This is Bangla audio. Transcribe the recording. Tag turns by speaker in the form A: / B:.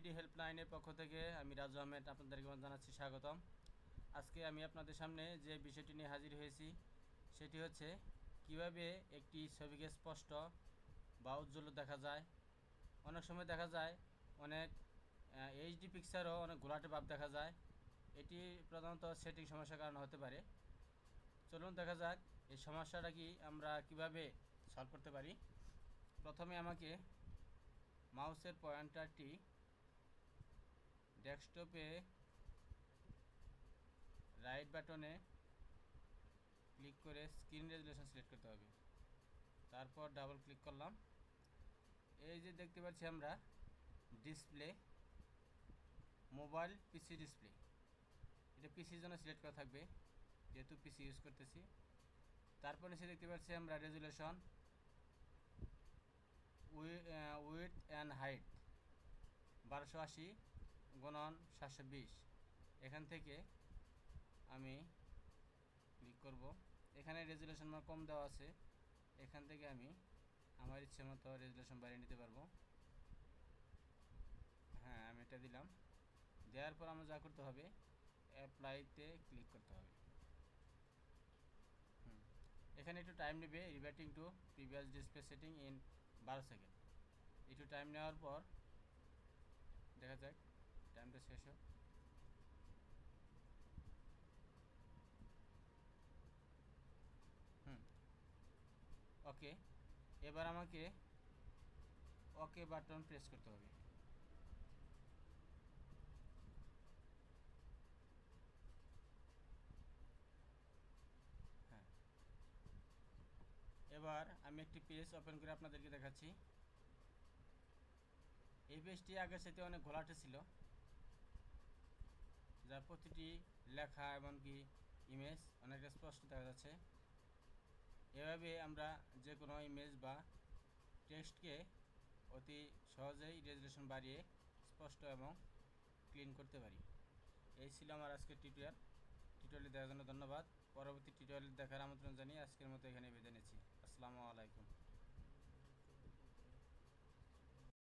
A: সিকিউরিটি হেল্পলাইনের পক্ষ থেকে আমি রাজু আহমেদ আপনাদেরকে জানাচ্ছি স্বাগতম। আজকে আমি আপনাদের সামনে যে বিষয়টি নিয়ে হাজির হয়েছি সেটি হচ্ছে কিভাবে একটি ছবিকে স্পষ্ট বা উজ্জ্বল দেখা যায়। অনেক সময় দেখা যায় অনেক এইচডি পিকচারও অনেক ঘোলাটে ভাব দেখা যায়। এটি প্রধানত সেটিং সমস্যার কারণে হতে পারে। চলুন দেখা যাক এই সমস্যাটা কি আমরা কিভাবে সলভ করতে পারি। প্রথমে আমাকে মাউসের পয়েন্টারটি ডেস্কটপে রাইট বাটনে ক্লিক করে স্ক্রিন রেজুলেশন সিলেক্ট করতে হবে। তারপর ডাবল ক্লিক করলাম। এই যে দেখতে পাচ্ছি আমরা ডিসপ্লে মোবাইল পিসি ডিসপ্লে, এটা পিসির জন্য সিলেক্ট করা থাকবে যেহেতু পিসি ইউজ করতেছি। তারপর নিচে দেখতে পাচ্ছি আমরা resolution width and height 1280x720। এখান থেকে আমি ক্লিক করব। এখানে রেজুলেশন আমার কম দেওয়া আছে, এখান থেকে আমি আমার ইচ্ছে মতো রেজুলেশন বাড়িয়ে নিতে পারবো। হ্যাঁ, আমি এটা দিলাম। দেওয়ার পর আমরা যা করতে হবে অ্যাপ্লাইতে ক্লিক করতে হবে। এখানে একটু টাইম নেবে, reverting to previous display setting in 12 second. একটু টাইম নেওয়ার পর দেখা যাক টাইমটা শেষ হোক। ওকে, এবার আমাকে ওকে বাটন প্রেস করতে হবে। হ্যাঁ, এবার আমি একটি পেজ ওপেন করে আপনাদেরকে দেখাচ্ছি। এই পেজটি আগের সাথে অনেক ঘোলাটে ছিল, যা প্রতিটি লেখা এমনকি ইমেজ অনেকটা স্পষ্ট দেখা যাচ্ছে। এভাবে আমরা যে কোনো ইমেজ বা টেক্সটকে অতি সহজেই রেজুলেশন বাড়িয়ে স্পষ্ট এবং ক্লিন করতে পারি। এই ছিল আমার আজকের টিউটোরিয়ালটি দেখার জন্য ধন্যবাদ। পরবর্তী টিউটোরিয়াল দেখার আমন্ত্রণ জানিয়ে আজকের মতো এখানে বিদায় নিচ্ছি। আসসালামু আলাইকুম।